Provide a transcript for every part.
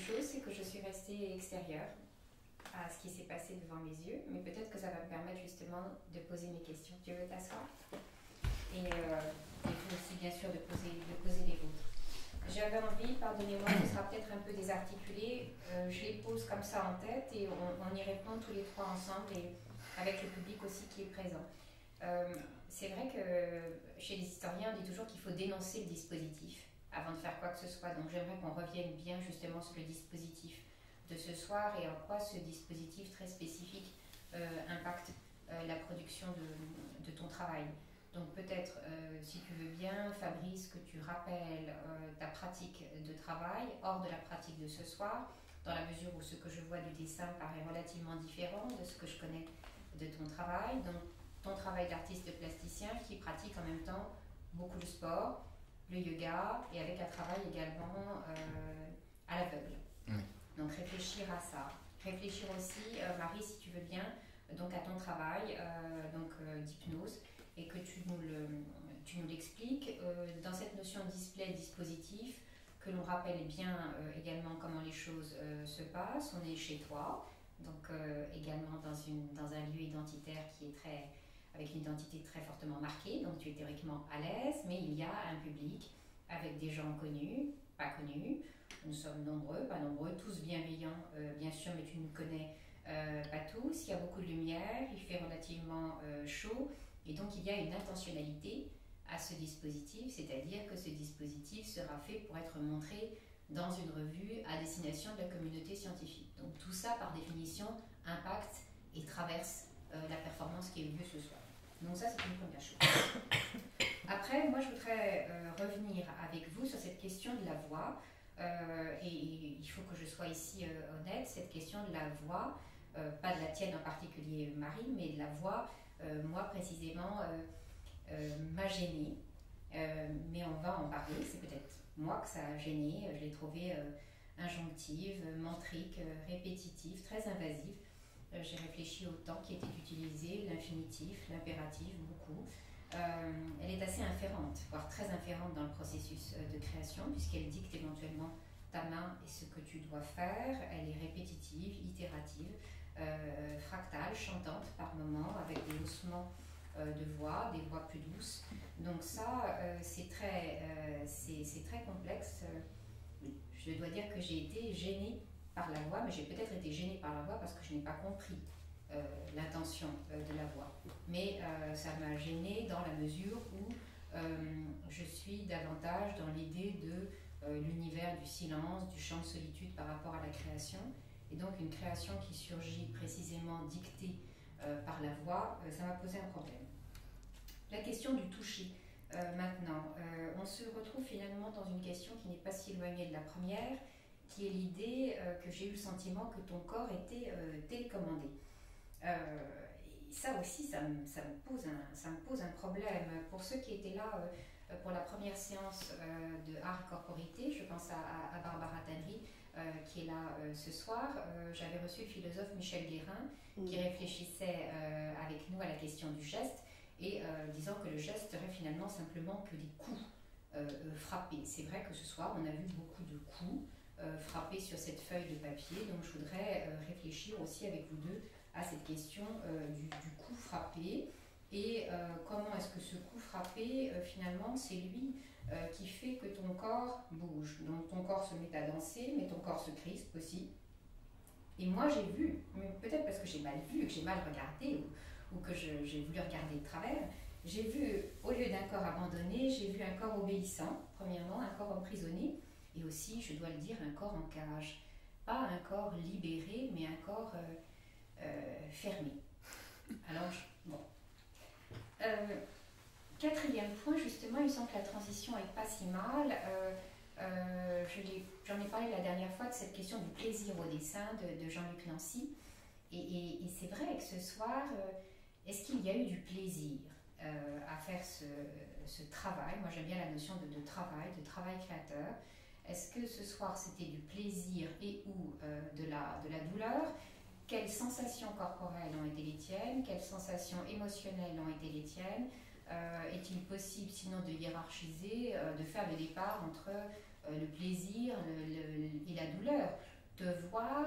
chose, c'est que je suis restée extérieure à ce qui s'est passé devant mes yeux, mais peut-être que ça va me permettre justement de poser mes questions. Tu veux t'asseoir? Et vous aussi, bien sûr, de poser les vôtres. J'avais envie, pardonnez-moi, ce sera peut-être un peu désarticulé, je les pose comme ça en tête et on y répond tous les trois ensemble et avec le public aussi qui est présent. C'est vrai que chez les historiens, on dit toujours qu'il faut dénoncer le dispositif avant de faire quoi que ce soit. Donc j'aimerais qu'on revienne bien justement sur le dispositif de ce soir et en quoi ce dispositif très spécifique impacte la production de ton travail. Donc peut-être, si tu veux bien, Fabrice, que tu rappelles ta pratique de travail hors de la pratique de ce soir, dans la mesure où ce que je vois du dessin paraît relativement différent de ce que je connais de ton travail. Donc ton travail d'artiste plasticien qui pratique en même temps beaucoup de sport, le yoga et avec un travail également à l'aveugle. Oui. Donc réfléchir à ça. Réfléchir aussi, Marie, si tu veux bien, donc à ton travail d'hypnose et que tu nous l'expliques dans cette notion de display dispositif, que l'on rappelle bien également comment les choses se passent. On est chez toi, donc également dans un lieu identitaire qui est avec une identité très fortement marquée, donc tu es théoriquement à l'aise, mais il y a un public avec des gens connus, pas connus. Nous sommes nombreux, pas nombreux, tous bienveillants, bien sûr, mais tu ne connais pas tous. Il y a beaucoup de lumière, il fait relativement chaud, et donc il y a une intentionnalité à ce dispositif, c'est-à-dire que ce dispositif sera fait pour être montré dans une revue à destination de la communauté scientifique. Donc tout ça, par définition, impacte et traverse la performance qui a eu lieu ce soir. Donc ça, c'est une première chose. Après, moi, je voudrais revenir avec vous sur cette question de la voix. Et il faut que je sois ici honnête, cette question de la voix, pas de la tienne en particulier, Marie, mais de la voix, moi précisément, m'a gênée. Mais on va en parler, c'est peut-être moi que ça a gêné. Je l'ai trouvée injonctive, mentrique, répétitive, très invasive. J'ai réfléchi au temps qui était utilisé, l'infinitif, l'impératif, beaucoup. Elle est assez inférente, voire très inférente dans le processus de création, puisqu'elle dicte éventuellement ta main et ce que tu dois faire. Elle est répétitive, itérative, fractale, chantante par moments, avec des haussements de voix, des voix plus douces. Donc ça, c'est très complexe. Je dois dire que j'ai été gênée par la voix, mais j'ai peut-être été gênée par la voix parce que je n'ai pas compris l'intention de la voix. Mais ça m'a gênée dans la mesure où je suis davantage dans l'idée de l'univers du silence, du champ de solitude par rapport à la création. Et donc une création qui surgit précisément dictée par la voix, ça m'a posé un problème. La question du toucher. Maintenant, on se retrouve finalement dans une question qui n'est pas si éloignée de la première, qui est l'idée que j'ai eu le sentiment que ton corps était télécommandé. Ça aussi, ça me pose un problème. Pour ceux qui étaient là pour la première séance de Art et Corporité, je pense à Barbara Tannery, qui est là ce soir. J'avais reçu le philosophe Michel Guérin, qui réfléchissait avec nous à la question du geste, et disant que le geste serait finalement simplement que des coups frappés. C'est vrai que ce soir, on a vu beaucoup de coups frappés sur cette feuille de papier, donc je voudrais réfléchir aussi avec vous deux à cette question du coup frappé et comment est-ce que ce coup frappé, finalement, c'est lui qui fait que ton corps bouge. Donc ton corps se met à danser, mais ton corps se crispe aussi. Et moi j'ai vu, peut-être parce que j'ai mal vu, que j'ai mal regardé, ou que j'ai voulu regarder de travers, j'ai vu, au lieu d'un corps abandonné, j'ai vu un corps obéissant, premièrement, un corps emprisonné, et aussi, je dois le dire, un corps en cage. Pas un corps libéré, mais un corps fermé. Alors, bon. Quatrième point, justement, il me semble que la transition n'est pas si mal. J'en ai parlé la dernière fois de cette question du plaisir au dessin de Jean-Luc Nancy. Et c'est vrai que ce soir, est-ce qu'il y a eu du plaisir à faire ce travail? Moi, j'aime bien la notion de travail créateur. Est-ce que ce soir, c'était du plaisir et ou de la douleur? Quelles sensations corporelles ont été les tiennes? Quelles sensations émotionnelles ont été les tiennes? Est-il possible, sinon, de hiérarchiser, de faire le départ entre le plaisir et la douleur? te voir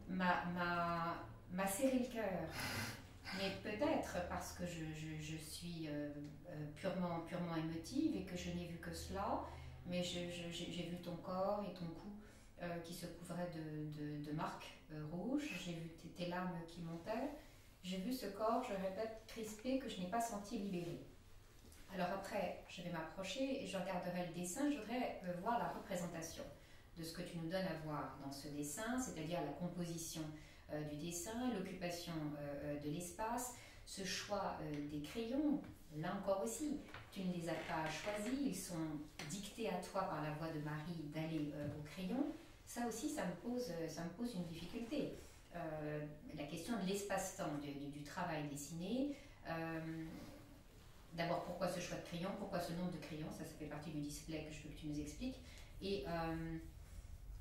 m'a serré le cœur. Mais peut-être parce que je suis purement émotive et que je n'ai vu que cela, mais j'ai vu ton corps et ton cou qui se couvrait de marques rouges, j'ai vu tes larmes qui montaient, j'ai vu ce corps, je répète, crispé, que je n'ai pas senti libéré. Alors après, je vais m'approcher et je regarderai le dessin, je voudrais voir la représentation de ce que tu nous donnes à voir dans ce dessin, c'est-à-dire la composition du dessin, l'occupation de l'espace, ce choix des crayons, là encore aussi, tu ne les as pas choisis, ils sont dictés à toi par la voix de Marie d'aller au crayon. Ça aussi, ça me pose une difficulté. La question de l'espace-temps du travail dessiné. D'abord, pourquoi ce choix de crayon, pourquoi ce nombre de crayons, ça fait partie du display que je veux que tu nous expliques. Et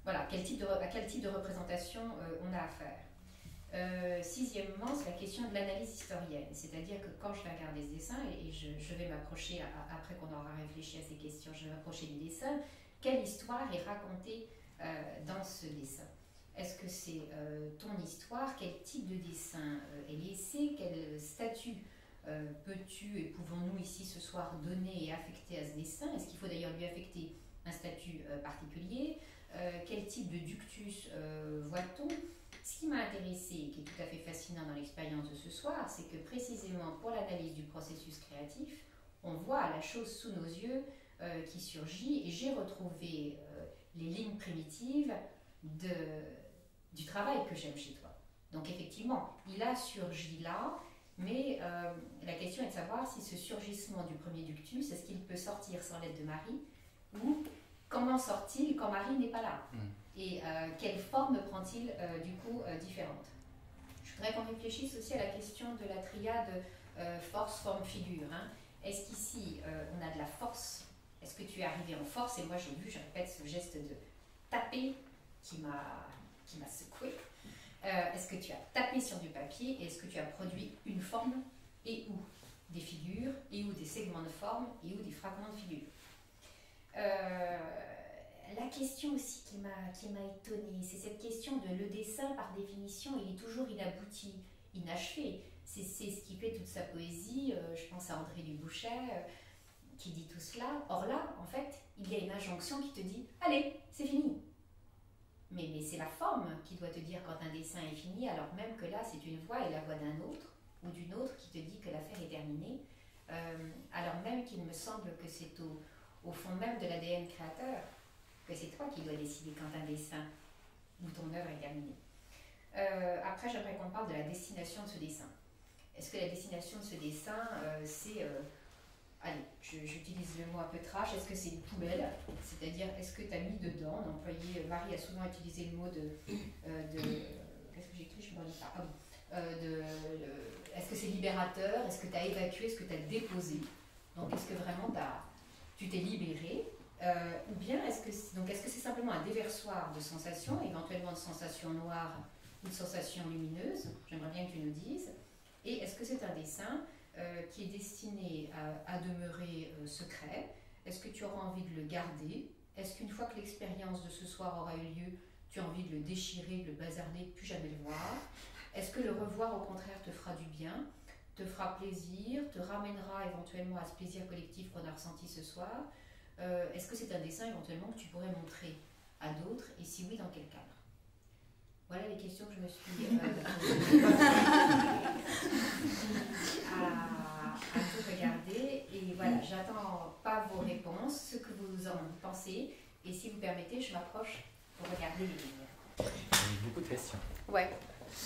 voilà, à quel type de représentation on a affaire. Sixièmement, c'est la question de l'analyse historienne, c'est-à-dire que quand je vais regarder ce dessin, et je vais m'approcher, après qu'on aura réfléchi à ces questions, je vais m'approcher du dessin, quelle histoire est racontée dans ce dessin? Est-ce que c'est ton histoire? Quel type de dessin est laissé? Quel statut peux-tu et pouvons-nous ici ce soir donner et affecter à ce dessin? Est-ce qu'il faut d'ailleurs lui affecter un statut particulier? Quel type de ductus voit-on? Ce qui m'a intéressé, qui est tout à fait fascinant dans l'expérience de ce soir, c'est que précisément pour l'analyse du processus créatif, on voit la chose sous nos yeux qui surgit, et j'ai retrouvé les lignes primitives du travail que j'aime chez toi. Donc effectivement, il a surgi là, mais la question est de savoir si ce surgissement du premier ductus, est-ce qu'il peut sortir sans l'aide de Marie, ou comment sort-il quand Marie n'est pas là? Et quelle forme prend-il du coup différente? Je voudrais qu'on réfléchisse aussi à la question de la triade force, forme, figure. Hein. Est-ce qu'ici on a de la force? Est-ce que tu es arrivé en force? Et moi j'ai vu, je répète, ce geste de taper qui m'a secoué. Est-ce que tu as tapé sur du papier et est-ce que tu as produit une forme et ou des figures et ou des segments de forme et ou des fragments de figures? La question aussi qui m'a étonnée, c'est cette question de le dessin par définition, il est toujours inabouti, inachevé. C'est ce qui fait toute sa poésie. Je pense à André Dubouchet qui dit tout cela. Or là, en fait, il y a une injonction qui te dit « Allez, c'est fini ». Mais c'est la forme qui doit te dire quand un dessin est fini, alors même que là, c'est une voix et la voix d'un autre ou d'une autre qui te dit que l'affaire est terminée. Alors même qu'il me semble que c'est au fond même de l'ADN créateur, que c'est toi qui dois décider quand un dessin ou ton œuvre est terminée. Après, j'aimerais qu'on parle de la destination de ce dessin. Est-ce que la destination de ce dessin, c'est... allez, j'utilise le mot un peu trash, est-ce que c'est une poubelle? C'est-à-dire, est-ce que tu as mis dedans, Marie a souvent utilisé le mot qu'est-ce que j'écris? Je me rappelle pas. Ah bon. Est-ce que c'est libérateur? Est-ce que tu as évacué? Est-ce que tu as déposé? Donc, est-ce que vraiment tu t'es libéré? Ou bien est-ce que c'est simplement un déversoir de sensations, éventuellement de sensations noires ou de sensations lumineuses? J'aimerais bien que tu nous dises. Et est-ce que c'est un dessin qui est destiné à demeurer secret? Est-ce que tu auras envie de le garder? Est-ce qu'une fois que l'expérience de ce soir aura eu lieu, tu as envie de le déchirer, de le bazarder, de plus jamais le voir? Est-ce que le revoir au contraire te fera du bien, te fera plaisir, te ramènera éventuellement à ce plaisir collectif qu'on a ressenti ce soir? Est-ce que c'est un dessin éventuellement que tu pourrais montrer à d'autres, et si oui, dans quel cadre? Voilà les questions que je me suis à tout regarder, et voilà, j'attends pas vos réponses, ce que vous en pensez, et si vous permettez, je m'approche pour regarder les lignes. Il y a beaucoup de questions. Ouais.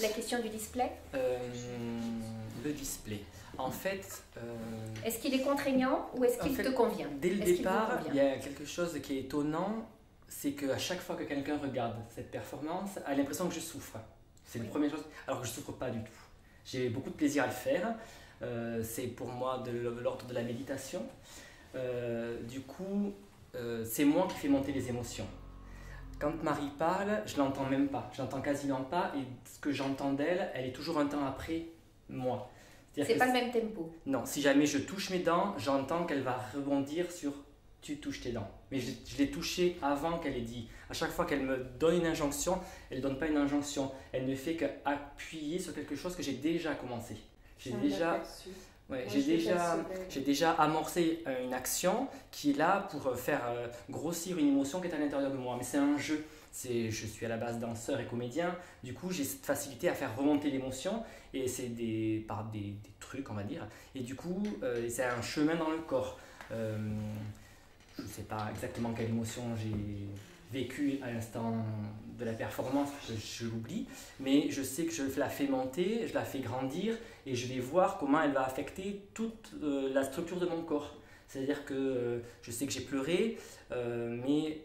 La question du display? Le display. En fait... est-ce qu'il est contraignant ou est-ce qu'il te convient? Dès le départ, il y a quelque chose qui est étonnant, c'est qu'à chaque fois que quelqu'un regarde cette performance, a l'impression que je souffre. C'est la première chose, alors que je ne souffre pas du tout. J'ai beaucoup de plaisir à le faire. C'est pour moi de l'ordre de la méditation. Du coup, c'est moi qui fais monter les émotions. Quand Marie parle, je ne l'entends même pas. Je l'entends quasiment pas, et ce que j'entends d'elle, elle est toujours un temps après moi. C'est pas le même tempo. Non, si jamais je touche mes dents, j'entends qu'elle va rebondir sur tu touches tes dents. Mais je l'ai touché avant qu'elle ait dit. À chaque fois qu'elle me donne une injonction, elle ne donne pas une injonction. Elle ne fait qu'appuyer sur quelque chose que j'ai déjà commencé. J'ai déjà amorcé une action qui est là pour faire grossir une émotion qui est à l'intérieur de moi. Mais c'est un jeu. Je suis à la base danseur et comédien. Du coup, j'ai cette facilité à faire remonter l'émotion. Et c'est par des trucs, on va dire. Et du coup, c'est un chemin dans le corps. Je ne sais pas exactement quelle émotion j'ai vécue à l'instant de la performance, je l'oublie, mais je sais que je la fais monter, je la fais grandir et je vais voir comment elle va affecter toute la structure de mon corps. C'est-à-dire que je sais que j'ai pleuré, mais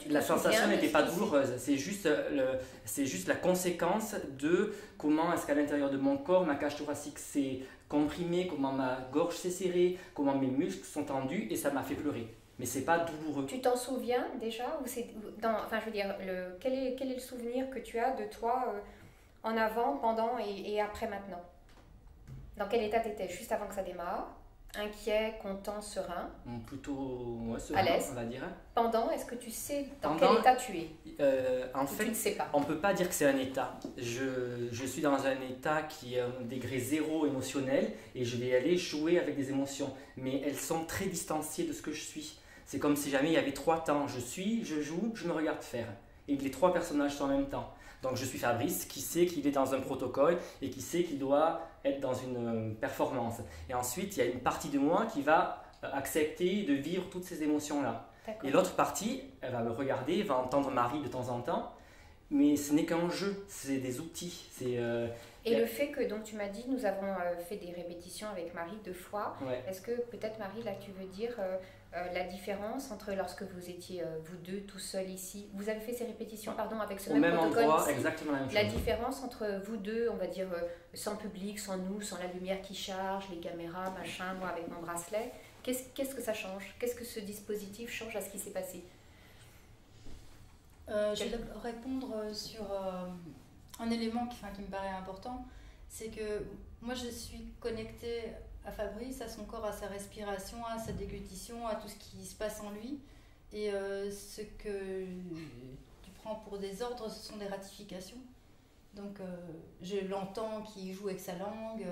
la sensation n'était pas douloureuse. C'est juste la conséquence de comment est-ce qu'à l'intérieur de mon corps, ma cage thoracique s'est comprimée, comment ma gorge s'est serrée, comment mes muscles sont tendus et ça m'a fait pleurer. Mais c'est pas douloureux. Tu t'en souviens déjà enfin, je veux dire, quel est le souvenir que tu as de toi en avant, pendant et après maintenant? Dans quel état tu étais juste avant que ça démarre? Inquiet, content, serein? Plutôt serein, à l'aise, on va dire. Pendant, est-ce que tu sais dans quel état tu es? En fait, tu ne sais pas. On ne peut pas dire que c'est un état. Je suis dans un état qui est un degré zéro émotionnel et je vais aller jouer avec des émotions. Mais elles sont très distanciées de ce que je suis. C'est comme si jamais il y avait 3 temps. Je suis, je joue, je me regarde faire. Et les 3 personnages sont en même temps. Donc je suis Fabrice qui sait qu'il est dans un protocole et qui sait qu'il doit être dans une performance. Et ensuite, il y a une partie de moi qui va accepter de vivre toutes ces émotions-là. D'accord. Et l'autre partie, elle va me regarder, va entendre Marie de temps en temps. Mais ce n'est qu'un jeu, c'est des outils. Et le fait que, donc tu m'as dit, nous avons fait des répétitions avec Marie 2 fois. Ouais. Est-ce que peut-être Marie, là tu veux dire la différence entre lorsque vous étiez vous deux tout seuls ici, vous avez fait ces répétitions avec ce même protocole endroit, ici, exactement la même chose. La différence entre vous deux, on va dire sans public, sans nous, sans la lumière qui charge, les caméras, machin, moi avec mon bracelet, qu'est-ce que ça change? Qu'est-ce que ce dispositif change à ce qui s'est passé? Je vais répondre sur un élément qui me paraît important, c'est que moi je suis connectée à Fabrice, à son corps, à sa respiration, à sa déglutition, à tout ce qui se passe en lui. Et ce que tu prends pour des ordres, ce sont des ratifications. Donc je l'entends qui joue avec sa langue,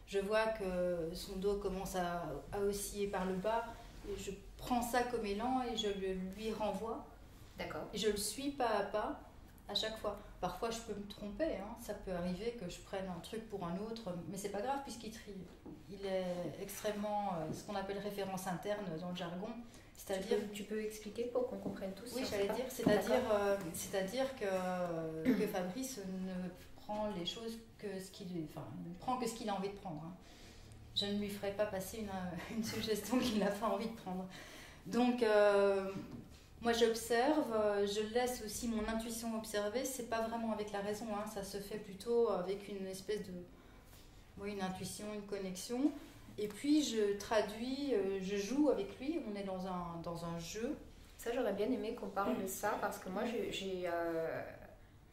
je vois que son dos commence à osciller par le bas, et je prends ça comme élan et je lui renvoie. D'accord. Et je le suis pas à pas à chaque fois. Parfois je peux me tromper, ça peut arriver que je prenne un truc pour un autre, mais c'est pas grave puisqu'il est extrêmement ce qu'on appelle référence interne dans le jargon. C'est-à-dire, tu peux expliquer pour qu'on comprenne tous? Oui, j'allais dire, c'est-à-dire que Fabrice ne prend les choses ne prend que ce qu'il a envie de prendre. Je ne lui ferai pas passer une suggestion qu'il n'a pas envie de prendre. Donc moi j'observe, je laisse aussi mon intuition observer, c'est pas vraiment avec la raison, ça se fait plutôt avec une espèce de une intuition, une connexion, et puis je traduis, je joue avec lui, on est dans un jeu. Ça j'aurais bien aimé qu'on parle de ça, parce que moi j'ai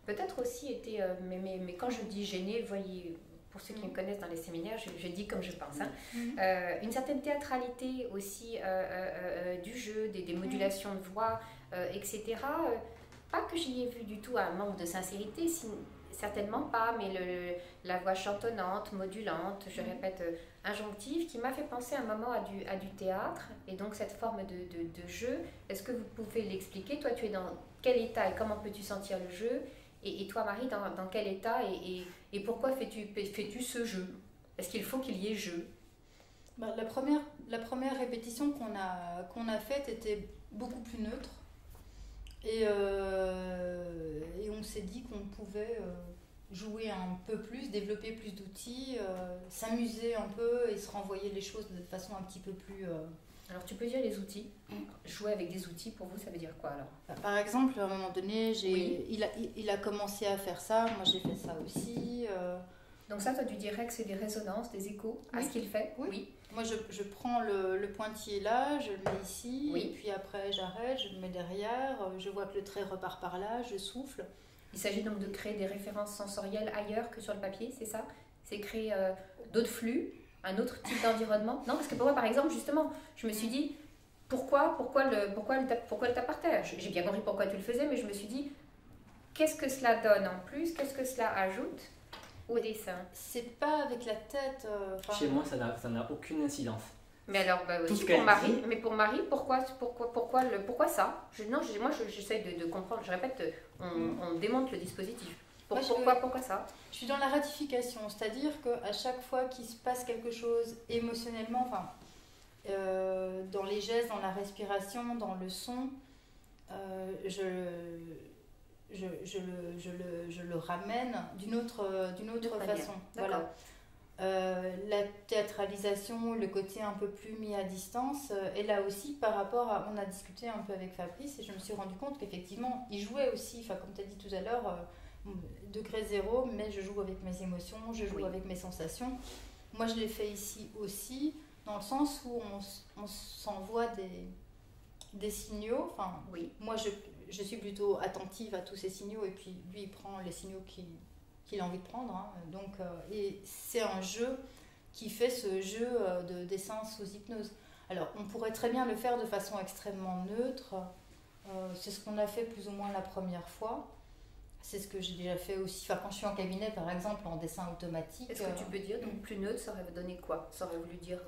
peut-être aussi été, mais quand je dis gênée, voyez, pour ceux qui me connaissent dans les séminaires, je dis comme je pense. Une certaine théâtralité aussi du jeu, des modulations de voix, etc. Pas que j'y ai vu du tout un manque de sincérité, certainement pas, mais la voix chantonnante, modulante, je répète, injonctive, qui m'a fait penser un moment à du théâtre, et donc cette forme de jeu. Est-ce que vous pouvez l'expliquer? Toi, tu es dans quel état et comment peux-tu sentir le jeu? Et toi, Marie, dans quel état et pourquoi fais-tu ce jeu? Est-ce qu'il faut qu'il y ait jeu? La première répétition qu'on a faite était beaucoup plus neutre. Et on s'est dit qu'on pouvait jouer un peu plus, développer plus d'outils, s'amuser un peu et se renvoyer les choses de façon un petit peu plus... Alors tu peux dire les outils. Jouer avec des outils, pour vous, ça veut dire quoi alors? Par exemple, à un moment donné, il a commencé à faire ça, moi j'ai fait ça aussi. Donc ça, toi tu dirais que c'est des résonances, des échos à ce qu'il fait? Oui. Moi je prends le pointillé là, je le mets ici, et puis après j'arrête, je le mets derrière, je vois que le trait repart par là, je souffle. Il s'agit donc de créer des références sensorielles ailleurs que sur le papier, c'est ça? C'est créer d'autres flux, un autre type d'environnement? Non, parce que pour moi, par exemple, justement, je me suis dit, pourquoi le tape par terre? J'ai bien compris pourquoi tu le faisais, mais je me suis dit, qu'est-ce que cela donne en plus? Qu'est-ce que cela ajoute au dessin? C'est pas avec la tête. Chez moi, ça n'a aucune incidence. Mais alors, Tout aussi ce qu'elle pour Marie, dit. mais pour Marie, pourquoi ça? Moi, j'essaie de comprendre. Je répète, on démonte le dispositif. Pourquoi ça? Je suis dans la ratification, c'est-à-dire qu'à chaque fois qu'il se passe quelque chose émotionnellement, dans les gestes, dans la respiration, dans le son, je le ramène d'une autre façon. Voilà. La théâtralisation, le côté un peu plus mis à distance, et là aussi par rapport à... On a discuté un peu avec Fabrice et je me suis rendu compte qu'effectivement, il jouait aussi, comme tu as dit tout à l'heure, degré zéro, mais je joue avec mes émotions, je joue avec mes sensations. Moi, je l'ai fait ici aussi, dans le sens où on s'envoie des signaux. Moi, je suis plutôt attentive à tous ces signaux, et puis lui, il prend les signaux qu'il a envie de prendre. Donc, et c'est un jeu qui fait ce jeu de dessin sous hypnose. Alors, on pourrait très bien le faire de façon extrêmement neutre. C'est ce qu'on a fait plus ou moins la première fois. C'est ce que j'ai déjà fait aussi. Quand je suis en cabinet, par exemple, en dessin automatique. Est-ce que tu peux dire, donc plus neutre, ça aurait donné quoi? Ça aurait voulu dire.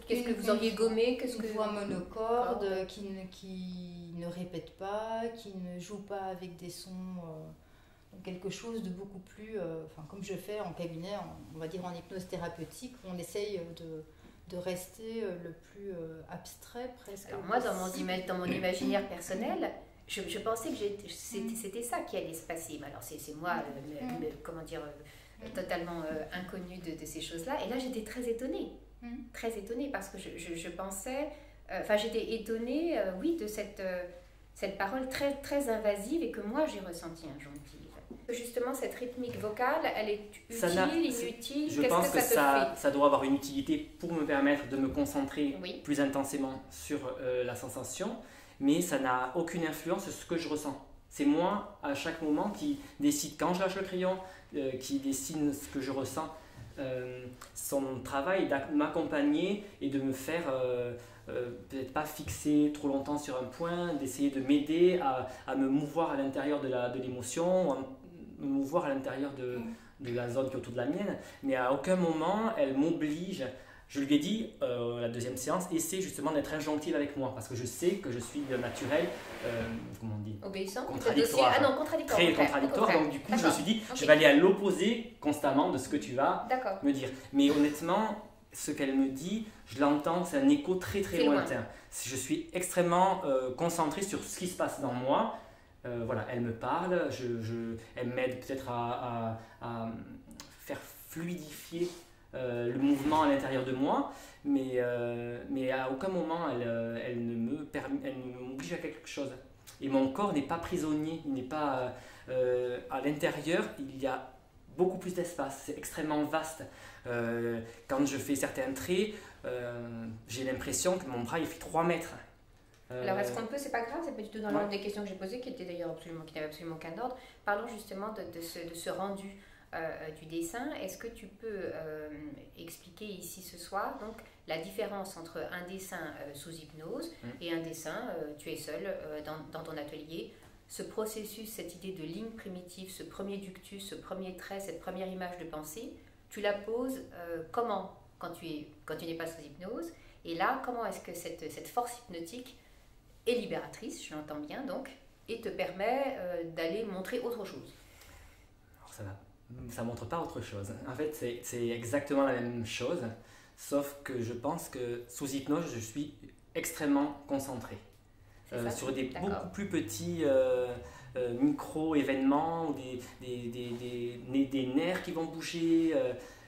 Qu'est-ce que vous auriez gommé? Une voix monocorde qui ne répète pas, qui ne joue pas avec des sons. Quelque chose de beaucoup plus. Comme je fais en cabinet, on va dire en hypnose thérapeutique, on essaye de rester le plus abstrait presque. Alors moi, dans mon imaginaire personnel, je pensais que c'était ça qui allait se passer. Mais alors c'est moi, totalement inconnue de ces choses-là. Et là, j'étais très étonnée. Très étonnée parce que je pensais... j'étais étonnée, de cette parole très, très invasive et que moi, j'ai ressenti injonctive. Justement, cette rythmique vocale, elle est utile, inutile? Je pense que ça doit avoir une utilité pour me permettre de me concentrer plus intensément sur la sensation, mais ça n'a aucune influence sur ce que je ressens. C'est moi, à chaque moment, qui décide quand je lâche le crayon, qui décide ce que je ressens. Son travail est de m'accompagner et de me faire peut-être pas fixer trop longtemps sur un point, d'essayer de m'aider à me mouvoir à l'intérieur de l'émotion, me mouvoir à l'intérieur de la zone qui est autour de la mienne, mais à aucun moment elle m'oblige. Je lui ai dit, la deuxième séance, essaie justement d'être injonctive avec moi, parce que je sais que je suis naturel, comment on dit, obéissant, contradictoire. Contradictoire. Très contradictoire, donc du coup je me suis dit, je vais aller à l'opposé constamment de ce que tu vas me dire. Mais honnêtement, ce qu'elle me dit, je l'entends, c'est un écho très très lointain. Je suis extrêmement concentré sur ce qui se passe dans moi. Elle me parle, elle m'aide peut-être à faire fluidifier le mouvement à l'intérieur de moi, mais à aucun moment elle ne m'oblige à quelque chose. Et mon corps n'est pas prisonnier, il n'est pas à l'intérieur, il y a beaucoup plus d'espace, c'est extrêmement vaste. Quand je fais certains traits, j'ai l'impression que mon bras il fait 3 mètres. Alors est-ce qu'on peut, c'est pas grave, c'est pas du tout dans l'ordre des questions que j'ai posées, qui étaient d'ailleurs qui n'avaient absolument aucun ordre. Parlons justement de ce rendu du dessin. Est-ce que tu peux expliquer ici ce soir donc la différence entre un dessin sous hypnose et un dessin, tu es seul dans ton atelier, ce processus, cette idée de ligne primitive, ce premier ductus, ce premier trait, cette première image de pensée, tu la poses comment quand tu n'es pas sous hypnose, et là comment est-ce que cette force hypnotique est libératrice, je l'entends bien donc, et te permet d'aller montrer autre chose? Alors ça montre pas autre chose. En fait, c'est exactement la même chose, sauf que je pense que sous hypnose, je suis extrêmement concentré sur des beaucoup plus petits micro-événements, ou des nerfs qui vont bouger.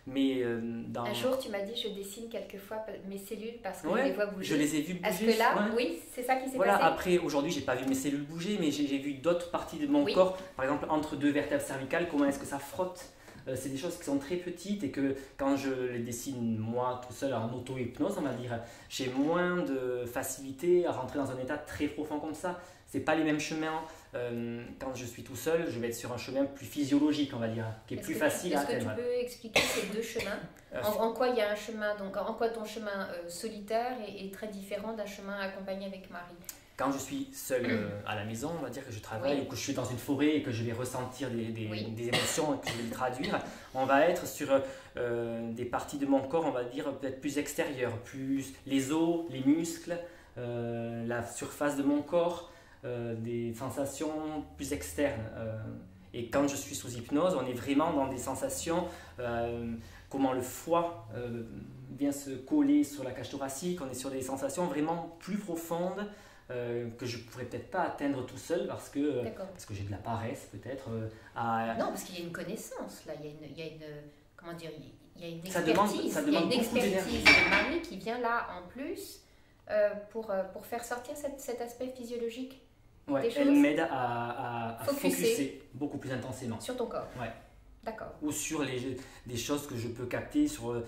Un jour, tu m'as dit, je dessine quelquefois mes cellules parce que je les vois bouger. Je les ai vues bouger. Est-ce que là, oui, c'est ça qui s'est passé? Après, aujourd'hui, j'ai pas vu mes cellules bouger, mais j'ai vu d'autres parties de mon corps, par exemple entre deux vertèbres cervicales, comment est-ce que ça frotte c'est des choses qui sont très petites et que quand je les dessine moi tout seul en auto-hypnose, on va dire, j'ai moins de facilité à rentrer dans un état très profond comme ça. C'est pas les mêmes chemins. Quand je suis tout seul, je vais être sur un chemin plus physiologique, on va dire, qui est plus facile à atteindre. Est-ce que tu peux expliquer ces deux chemins en quoi il y a un chemin, donc en quoi ton chemin solitaire est très différent d'un chemin accompagné avec Marie? Quand je suis seul à la maison, on va dire que je travaille ou que je suis dans une forêt et que je vais ressentir des émotions et que je vais les traduire, on va être sur des parties de mon corps, on va dire peut-être plus extérieures, plus les os, les muscles, la surface de mon corps, des sensations plus externes. Et quand je suis sous hypnose, on est vraiment dans des sensations, comment le foie vient se coller sur la cage thoracique, on est sur des sensations vraiment plus profondes, que je ne pourrais peut-être pas atteindre tout seul parce que j'ai de la paresse peut-être. Non, parce qu'il y a une connaissance là, il y a une comment dire, il y a une expertise, il y a une expertise de Marie qui vient là en plus pour faire sortir cet aspect physiologique. Ouais, elle m'aide à focuser beaucoup plus intensément. Sur ton corps. Ouais. D'accord. Ou sur des choses que je peux capter sur...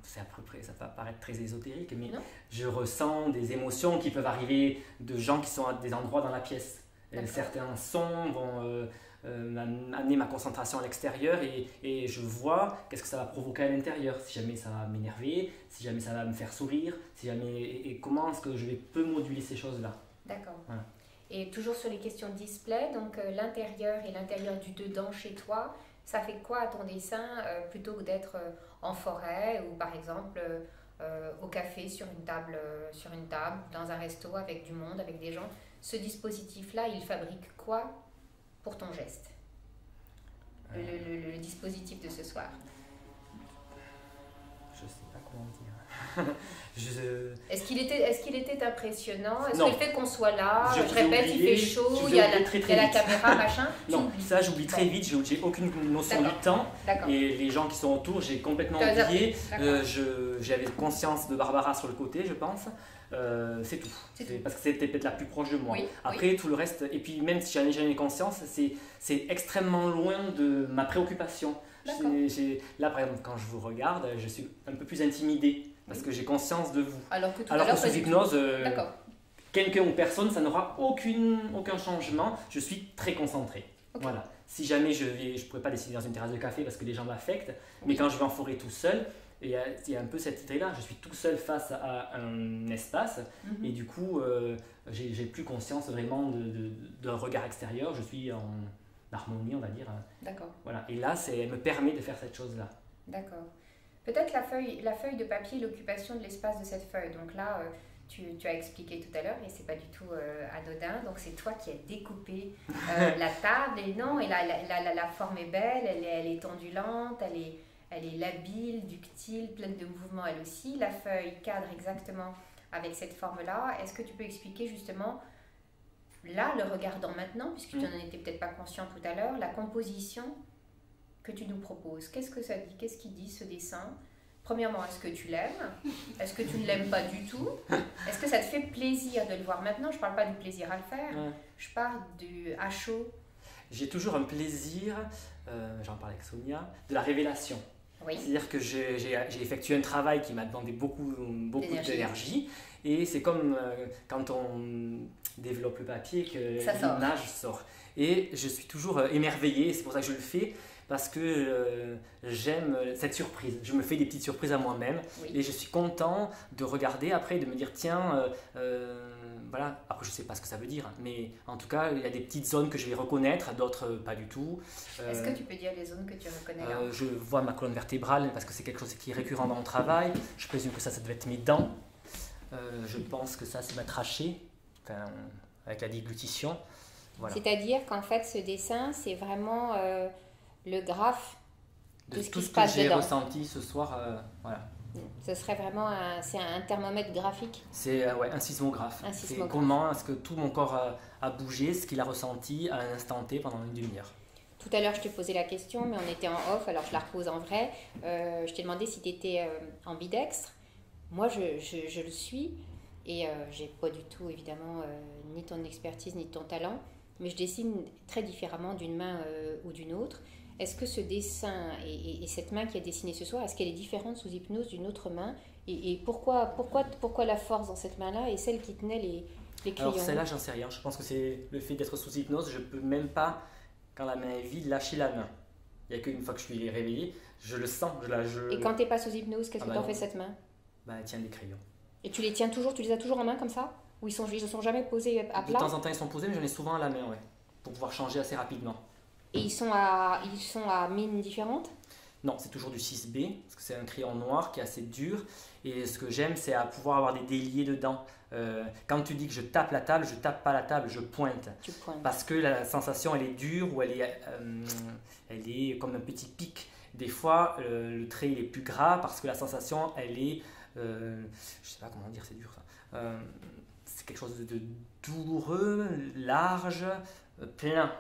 c'est à peu près, ça va paraître très ésotérique, mais non. Je ressens des émotions qui peuvent arriver de gens qui sont à des endroits dans la pièce. Certains sons vont amener ma concentration à l'extérieur et je vois qu'est-ce que ça va provoquer à l'intérieur. Si jamais ça va m'énerver, si jamais ça va me faire sourire, si jamais, et comment est-ce que je peux moduler ces choses-là. D'accord. Voilà. Et toujours sur les questions de display, donc l'intérieur et l'intérieur du dedans chez toi, ça fait quoi à ton dessin plutôt que d'être en forêt ou par exemple au café sur une table, dans un resto avec du monde, avec des gens? Ce dispositif-là, il fabrique quoi pour ton geste? Le dispositif de ce soir. Je sais pas comment dire. Est-ce qu'il était impressionnant? Est-ce non. que le fait qu'on soit là, je répète, il fait chaud, il y a la caméra, machin? Non, ça j'oublie très vite, j'ai aucune notion du temps. Et les gens qui sont autour, j'ai complètement oublié. J'avais conscience de Barbara sur le côté, je pense. C'est tout. Parce que c'était peut-être la plus proche de moi. Oui, après, tout le reste, et puis même si j'en ai jamais conscience, c'est extrêmement loin de ma préoccupation. Là, par exemple, quand je vous regarde, je suis un peu plus intimidée parce que j'ai conscience de vous. Alors que sous hypnose, quelqu'un ou personne, ça n'aura aucun changement. Je suis très concentré. Voilà. Si jamais je ne pourrais pas décider dans une terrasse de café parce que les gens m'affectent, mais quand je vais en forêt tout seul, il y a un peu cette idée-là. Je suis tout seul face à un espace et du coup, j'ai plus conscience vraiment d'un regard extérieur. Je suis en harmonie, on va dire. D'accord. Voilà. Et là, elle me permet de faire cette chose-là. D'accord. Peut-être la feuille de papier, l'occupation de l'espace de cette feuille. Donc là, tu as expliqué tout à l'heure, et c'est pas du tout anodin. Donc c'est toi qui as découpé la table. Et non, et la forme est belle, elle est ondulante, elle est labile, ductile, pleine de mouvements elle aussi. La feuille cadre exactement avec cette forme-là. Est-ce que tu peux expliquer justement, là, le regardant maintenant, puisque tu n'en étais peut-être pas conscient tout à l'heure, la composition que tu nous proposes? Qu'est-ce que ça dit? Qu'est-ce qu'il dit ce dessin? Premièrement, est-ce que tu l'aimes? Est-ce que tu ne l'aimes pas du tout? Est-ce que ça te fait plaisir de le voir maintenant? Je ne parle pas du plaisir à le faire, je parle à chaud. J'ai toujours un plaisir, j'en parlais avec Sonia, de la révélation. Oui. C'est-à-dire que j'ai effectué un travail qui m'a demandé beaucoup d'énergie. Et c'est comme quand on développe le papier que l'image sort. Et je suis toujours émerveillé, c'est pour ça que je le fais, parce que j'aime cette surprise. Je me fais des petites surprises à moi-même et je suis content de regarder après et de me dire tiens, voilà, après je ne sais pas ce que ça veut dire, mais en tout cas il y a des petites zones que je vais reconnaître, d'autres pas du tout. Est-ce que tu peux dire les zones que tu reconnais là? Je vois ma colonne vertébrale parce que c'est quelque chose qui est récurrent dans mon travail. Je présume que ça devait être mes dents. Je pense que ça c'est ma trachée, avec la déglutition. Voilà. C'est-à-dire qu'en fait ce dessin c'est vraiment le graphe de ce qui se passe dedans. Tout ce que j'ai ressenti ce soir, voilà. Ce serait vraiment un thermomètre graphique. C'est un sismographe. C'est comment est-ce que tout mon corps a bougé, ce qu'il a ressenti à un instant T pendant une demi-heure. Tout à l'heure, je te posais la question, mais on était en off, alors je la repose en vrai. Je t'ai demandé si tu étais ambidextre. Moi, je le suis, et j'ai pas du tout, évidemment, ni ton expertise, ni ton talent, mais je dessine très différemment d'une main ou d'une autre. est-ce que ce dessin et cette main qui a dessiné ce soir, est-ce qu'elle est différente sous hypnose d'une autre main? Et pourquoi la force dans cette main-là et celle qui tenait les crayons? Alors celle-là, j'en sais rien. Je pense que c'est le fait d'être sous hypnose. Je peux même pas, quand la main est vide, lâcher la main. Il n'y a qu'une fois que je suis réveillé, je le sens. Et quand tu n'es pas sous hypnose, qu'est-ce que tu en fais de cette main? Bah, elle tient des crayons. Et tu les tiens toujours, tu les as toujours en main comme ça? Ou ils ne sont jamais posés à plat? De temps en temps, ils sont posés, mais j'en ai souvent à la main, ouais. Pour pouvoir changer assez rapidement. Et ils sont à mine différente? Non, c'est toujours du 6B, parce que c'est un crayon noir qui est assez dur. Et ce que j'aime, c'est à pouvoir avoir des déliés dedans. Quand tu dis que je tape la table, je tape pas la table, je pointe. Tu pointes. Parce que la sensation, elle est dure ou elle est comme un petit pic. Des fois, le trait il est plus gras parce que la sensation, elle est... je sais pas comment dire, c'est dur ça. C'est quelque chose de douloureux, large, plein.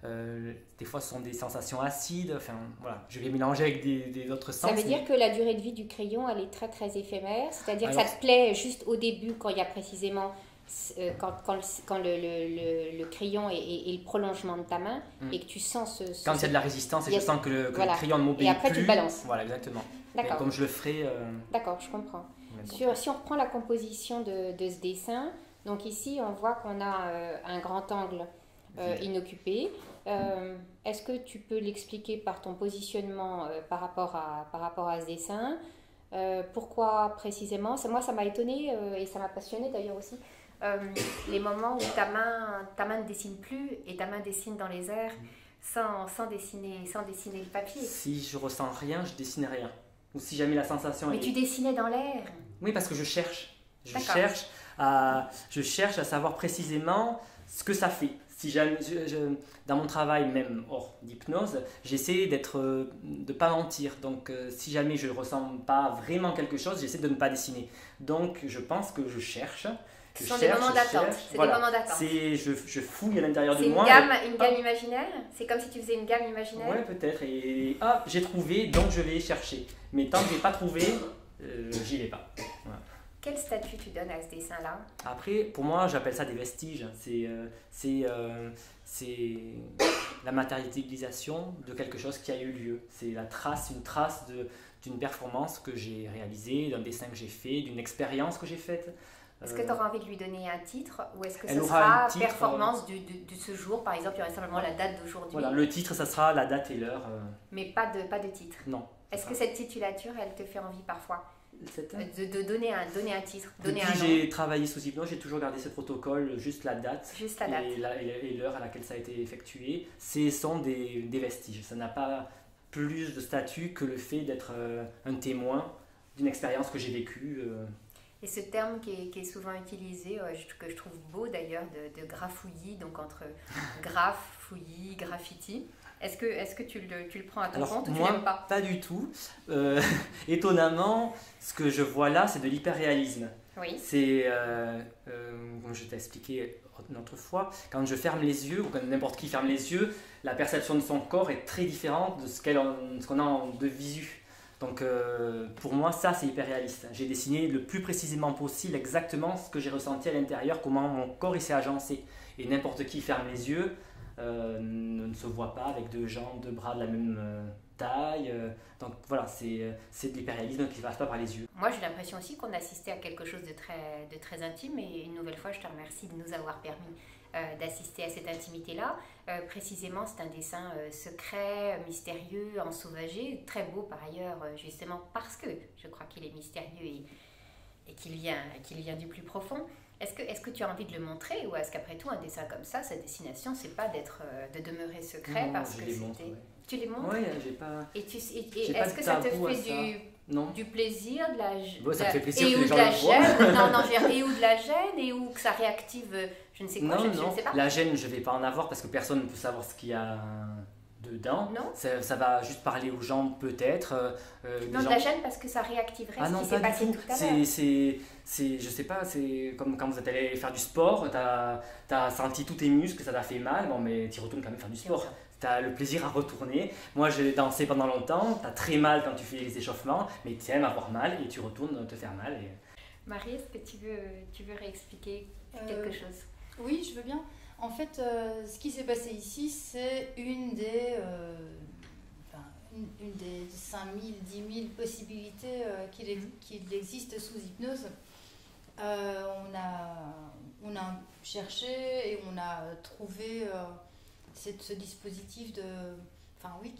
Des fois, ce sont des sensations acides. Enfin, voilà, je vais mélanger avec des autres sens. Ça veut dire que la durée de vie du crayon, elle est très très éphémère. C'est-à-dire que ça te plaît juste au début, quand il y a précisément quand le crayon est le prolongement de ta main et que tu sens quand il y a de la résistance et je sens que le crayon ne m'obéit plus. Et après, tu le balances. Voilà, exactement. D'accord. Mais comme je le ferai... D'accord, je comprends. Si on reprend la composition de ce dessin, donc ici, on voit qu'on a un grand angle inoccupé. Est-ce que tu peux l'expliquer par ton positionnement par rapport à ce dessin? Pourquoi précisément? Moi, ça m'a étonnée et ça m'a passionnée d'ailleurs aussi. Les moments où ta main ne dessine plus et ta main dessine dans les airs sans dessiner le papier. Si je ressens rien, je dessine rien. Ou si jamais la sensation... Mais tu dessinais dans l'air. Oui, parce que je cherche. Je cherche à savoir précisément ce que ça fait. Si jamais, dans mon travail, même hors d'hypnose, j'essaie de ne pas mentir. Donc, si jamais je ne ressens pas vraiment quelque chose, j'essaie de ne pas dessiner. Donc, je pense que je cherche. Ce sont des moments d'attente. C'est des moments d'attente. Je fouille à l'intérieur de moi. C'est une gamme imaginaire? C'est comme si tu faisais une gamme imaginaire? Ouais, peut-être. Et j'ai trouvé, donc je vais chercher. Mais tant que je n'ai pas trouvé, j'y vais pas. Voilà. Quel statut tu donnes à ce dessin-là? Après, pour moi, j'appelle ça des vestiges. C'est la matérialisation de quelque chose qui a eu lieu. C'est une trace d'une performance que j'ai réalisée, d'un dessin que j'ai fait, d'une expérience que j'ai faite. Est-ce que tu auras envie de lui donner un titre ou est-ce que ce sera titre, performance de ce jour? Par exemple, il y aurait simplement la date d'aujourd'hui. Voilà, le titre, ça sera la date et l'heure. Mais pas de titre? Non. Est-ce que cette titulature, elle te fait envie parfois de donner un titre, donner un nom? Depuis que j'ai travaillé sous hypnose, j'ai toujours gardé ce protocole, juste la date, et l'heure à laquelle ça a été effectué. Ce sont des vestiges. Ça n'a pas plus de statut que le fait d'être un témoin d'une expérience que j'ai vécue. Et ce terme qui est souvent utilisé, que je trouve beau d'ailleurs, de graffouillis, donc entre graphe, fouillis, graffiti. Est-ce que tu le prends à ton compte ou tu l'aimes pas? Pas du tout. Étonnamment, ce que je vois là, c'est de l'hyperréalisme. Oui. C'est, comme je t'ai expliqué une autre fois, quand je ferme les yeux, ou quand n'importe qui ferme les yeux, la perception de son corps est très différente de ce qu'on a de visu. Donc pour moi, ça c'est hyper réaliste. J'ai dessiné le plus précisément possible exactement ce que j'ai ressenti à l'intérieur, comment mon corps il s'est agencé. Et n'importe qui ferme les yeux, ne se voit pas avec deux jambes, deux bras de la même taille. Donc voilà, c'est de l'hyperréalisme qui ne passe pas par les yeux. Moi j'ai l'impression aussi qu'on assistait à quelque chose de très intime et une nouvelle fois je te remercie de nous avoir permis d'assister à cette intimité-là. Précisément, c'est un dessin secret, mystérieux, ensauvagé, très beau par ailleurs, justement parce que je crois qu'il est mystérieux et qu'il vient du plus profond. Est-ce que tu as envie de le montrer ou est-ce qu'après tout, un dessin comme ça, sa destination, c'est pas de demeurer secret? Non, parce que les montre, ouais. Tu les montres? Oui, j'ai pas... Et est-ce que ça te fait du plaisir, de la gêne ça me fait plaisir et que ou les gens de la le voient. gêne et ou de la gêne et ou que ça réactive je ne sais quoi, je ne sais pas. La gêne, je vais pas en avoir parce que personne ne peut savoir ce qu'il y a dedans. Non. Ça va juste parler aux gens peut-être. Non, de la gêne parce que ça réactiverait ce qui s'est passé tout à l'heure. Je sais pas, c'est comme quand vous êtes allé faire du sport, t'as senti tous tes muscles, ça t'a fait mal, bon mais tu retournes quand même faire du sport. Tu as le plaisir à retourner. Moi, j'ai dansé pendant longtemps. Tu as très mal quand tu fais les échauffements, mais tu aimes avoir mal et tu retournes te faire mal. Marie, est-ce que tu veux réexpliquer quelque chose? Oui, je veux bien. En fait, ce qui s'est passé ici, c'est une des 5000, 10 000 possibilités qu'il existe sous hypnose. On a cherché et on a trouvé ce dispositif qui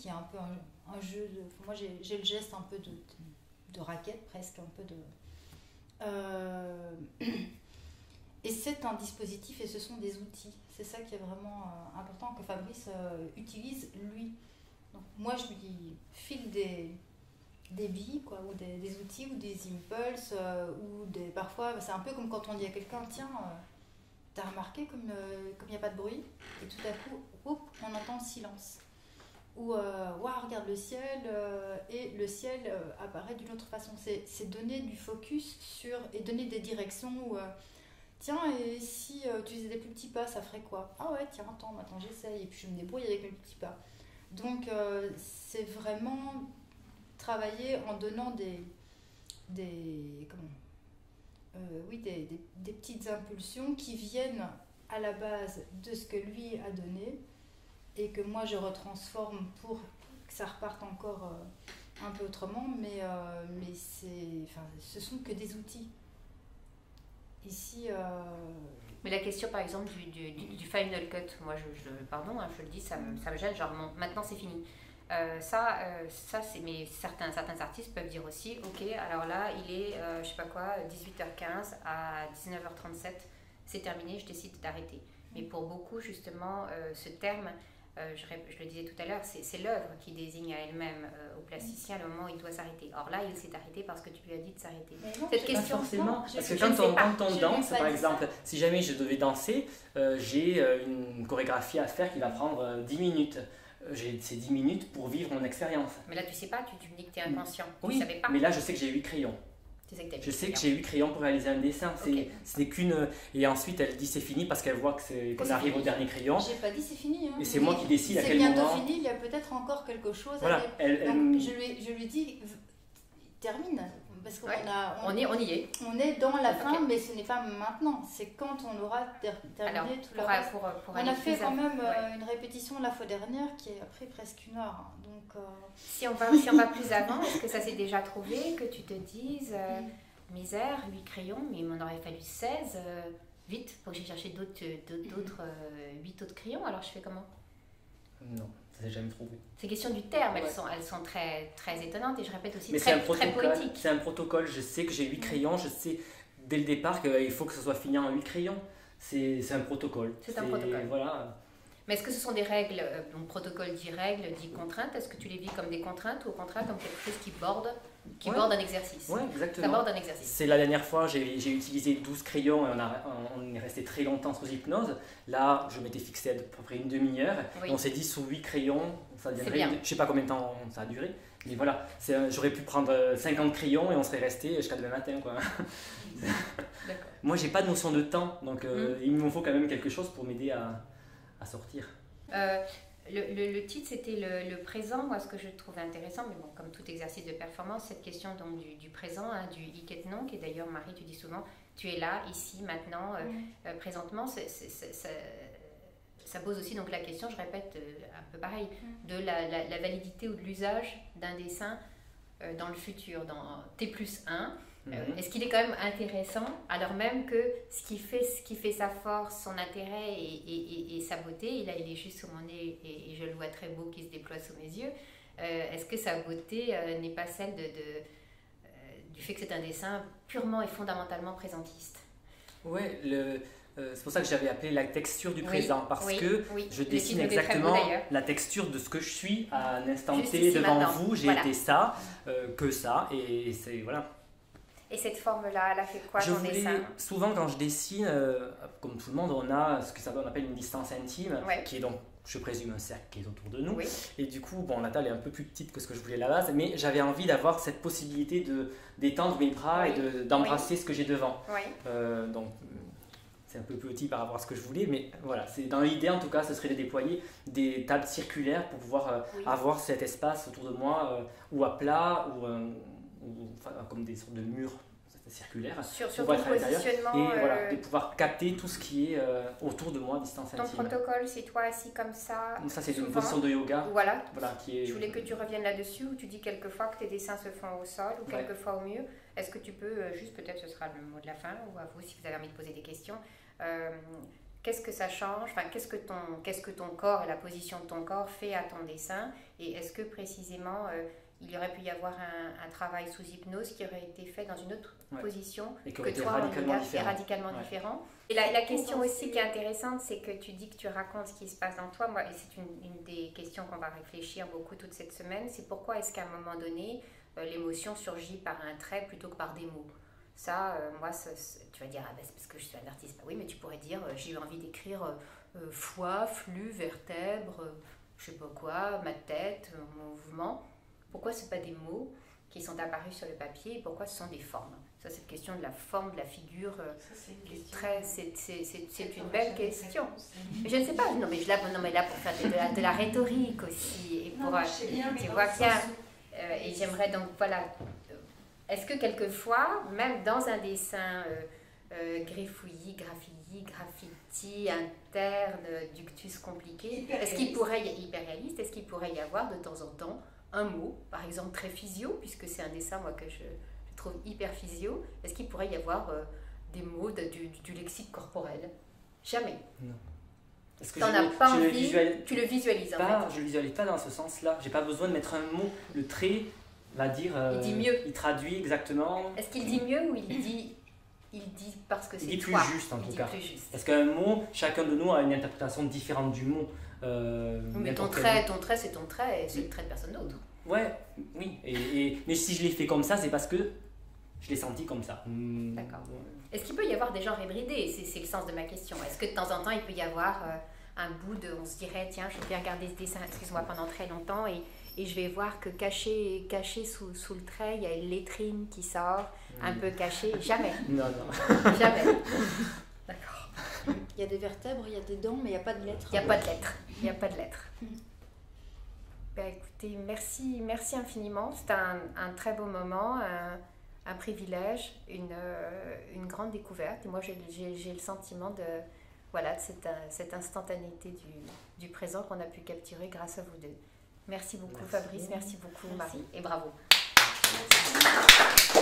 est un peu un jeu de... Moi, j'ai le geste un peu de raquette, presque, un peu de... Et c'est un dispositif et ce sont des outils. C'est ça qui est vraiment important que Fabrice utilise, lui. Donc, moi, je lui file des billes, quoi, ou des outils, ou des impulses, parfois, c'est un peu comme quand on dit à quelqu'un, tiens, t'as remarqué comme il n'y a pas de bruit, et tout à coup, on entend le silence. Ou, regarde le ciel, et le ciel apparaît d'une autre façon. C'est donner du focus et donner des directions où, tiens, et si tu faisais des plus petits pas, ça ferait quoi? Ah ouais, tiens, attends, maintenant j'essaye, et puis je me débrouille avec mes petits pas. Donc, c'est vraiment travailler en donnant des petites impulsions qui viennent à la base de ce que lui a donné et que moi je retransforme pour que ça reparte encore un peu autrement, mais ce sont que des outils. Ici... Mais la question par exemple du final cut, moi pardon, je le dis, ça me gêne, genre maintenant c'est fini. Ça c'est, mais certains artistes peuvent dire aussi, ok, alors là il est, 18h15 à 19h37, c'est terminé, je décide d'arrêter. Mais pour beaucoup justement, ce terme, je le disais tout à l'heure, c'est l'œuvre qui désigne à elle-même au plasticien le moment où il doit s'arrêter. Or là, il s'est arrêté parce que tu lui as dit de s'arrêter. Cette question, pas forcément, parce que quand on danse, par exemple, si jamais je devais danser, j'ai une chorégraphie à faire qui va prendre 10 minutes. J'ai ces 10 minutes pour vivre mon expérience. Mais là, tu sais pas, tu me dis que tu es inconscient. Oui, tu savais pas. Mais là, je sais que j'ai 8 crayons. Je sais que j'ai 8 crayons pour réaliser un dessin. Ce n'est qu'une. Et ensuite, elle dit c'est fini parce qu'elle voit qu'on arrive au dernier crayon. J'ai pas dit c'est fini. Hein. Et c'est moi qui décide à quel moment. C'est bientôt fini, il y a peut-être encore quelque chose. Voilà. Donc, je lui dis termine. Parce qu'on on y est. On est dans la fin, mais ce n'est pas maintenant. C'est quand on aura terminé tout le reste. On a fait quand même une répétition la fois dernière qui a pris presque 1 heure. Donc, si on va plus avant, est-ce que ça s'est déjà trouvé que tu te dises misère, 8 crayons, mais il m'en aurait fallu 16. Vite, faut que j'ai cherché 8 autres crayons, alors je fais comment? Non. Ça s'est jamais trouvé. Ces questions du terme, elles sont très, très étonnantes et je répète aussi très poétiques. C'est un protocole, je sais que j'ai 8 crayons, je sais dès le départ qu'il faut que ce soit fini en 8 crayons. C'est un protocole. C'est un protocole. Voilà. Mais est-ce que ce sont des règles, donc protocole dit règles, dit contraintes, est-ce que tu les vis comme des contraintes ou au contraire comme quelque chose qui borde un exercice? Oui, exactement. Ça borde un exercice. C'est la dernière fois, j'ai utilisé 12 crayons et on est resté très longtemps sous hypnose. Là, je m'étais fixé à peu près une demi-heure. Oui. On s'est dit sous 8 crayons, ça durerait, je ne sais pas combien de temps ça a duré. Mais voilà, j'aurais pu prendre 50 crayons et on serait resté jusqu'à demain matin. Quoi. Moi, j'ai pas de notion de temps, donc il me faut quand même quelque chose pour m'aider à sortir. Le titre, c'était le présent. Moi, ce que je trouvais intéressant, mais bon, comme tout exercice de performance, cette question donc, du présent, hein, du hic et nunc, et d'ailleurs, Marie, tu dis souvent, tu es là, ici, maintenant, présentement, ça pose aussi donc, la question, je répète un peu pareil, de la validité ou de l'usage d'un dessin dans le futur, dans T+1. Est-ce qu'il est quand même intéressant, alors même que ce qui fait sa force, son intérêt et sa beauté, et là il est juste sur mon nez et je le vois très beau qui se déploie sous mes yeux, est-ce que sa beauté n'est pas celle du fait que c'est un dessin purement et fondamentalement présentiste? Oui, c'est pour ça que j'avais appelé la texture du présent, parce que je dessine exactement la texture de ce que je suis à un instant T devant vous, j'ai été ça, que ça, et c'est voilà. Et cette forme-là, elle a fait quoi ton dessin? Souvent, quand je dessine, comme tout le monde, on a ce que on appelle une distance intime, qui est donc, je présume, un cercle qui est autour de nous. Oui. Et du coup, bon, la table est un peu plus petite que ce que je voulais à la base, mais j'avais envie d'avoir cette possibilité d'étendre mes bras et d'embrasser ce que j'ai devant. Oui. Donc, c'est un peu petit par rapport à ce que je voulais, mais voilà, dans l'idée en tout cas, ce serait de déployer des tables circulaires pour pouvoir avoir cet espace autour de moi, ou à plat, ou comme des sortes de murs circulaire. Sur On ton voit à l'intérieur. positionnement, Et voilà, de pouvoir capter tout ce qui est autour de moi à distance ton intime. protocole, c'est toi assis comme ça. Donc ça, c'est une souvent. position de yoga. Voilà. Voilà, qui est... Je voulais que tu reviennes là-dessus, où tu dis quelquefois que tes dessins se font au sol, ou Ouais. quelquefois au mur. Est-ce que tu peux, juste peut-être ce sera le mot de la fin, ou à vous si vous avez envie de poser des questions, qu'est-ce que ça change, enfin, qu'est-ce que ton corps et la position de ton corps fait à ton dessin, et est-ce que précisément il y aurait pu y avoir un travail sous hypnose qui aurait été fait dans une autre position Et qui que aurait été toi, radicalement est différent. radicalement Ouais. différent. Et la question aussi qui est intéressante, c'est que tu dis que tu racontes ce qui se passe dans toi. Moi, et c'est une des questions qu'on va réfléchir beaucoup toute cette semaine, c'est pourquoi est-ce qu'à un moment donné, l'émotion surgit par un trait plutôt que par des mots. Ça, moi, tu vas dire, ah ben, c'est parce que je suis un artiste. Bah oui, mais tu pourrais dire, j'ai eu envie d'écrire foie, flux, vertèbre, je sais pas quoi, ma tête, mon mouvement. Pourquoi ce pas des mots qui sont apparus sur le papier et pourquoi ce sont des formes? Ça, cette question de la forme, de la figure, du trait, c'est une belle question. Mais je ne sais pas, non mais là pour faire de la rhétorique aussi, et pour, tu vois bien, et j'aimerais donc, voilà, est-ce que quelquefois, même dans un dessin griffouillis, graffiti, interne, ductus compliqué, est-ce qu'il pourrait, hyper réaliste, est-ce qu'il pourrait y avoir de temps en temps un mot, par exemple très physio, puisque c'est un dessin moi que je trouve hyper physio, est-ce qu'il pourrait y avoir des mots du lexique corporel? Jamais. Non. Parce que T'en as pas envie, visualise tu le visualises en pas, fait. je le visualise pas dans ce sens-là. J'ai pas besoin de mettre un mot. Le trait va dire. Il dit mieux. Il traduit exactement. Est-ce qu'il dit mieux ou il dit parce que c'est Il dit plus toi. juste en Il tout dit cas. plus juste. Parce qu'un mot, chacun de nous a une interprétation différente du mot. Mais ton n'importe trait, quel- c'est ton trait et c'est le trait de personne d'autre. Ouais, oui. Mais si je l'ai fait comme ça, c'est parce que je l'ai senti comme ça. D'accord. Est-ce qu'il peut y avoir des genres hybridés? C'est le sens de ma question. Est-ce que de temps en temps, il peut y avoir un bout de... On se dirait, tiens, je vais regarder ce dessin, excuse-moi, pendant très longtemps et je vais voir que caché sous le trait, il y a une lettrine qui sort, un peu cachée. Jamais. Non, non. Jamais. D'accord. Il y a des vertèbres, il y a des dents, mais il n'y a pas de lettres. Il n'y a pas de lettres. Il n'y a pas de lettres. Ben, écoutez, merci infiniment. C'était un très beau moment, un privilège, une grande découverte. Et moi, j'ai le sentiment de cette instantanéité du présent qu'on a pu capturer grâce à vous deux. Merci beaucoup Fabrice, merci beaucoup Marie et bravo. Merci.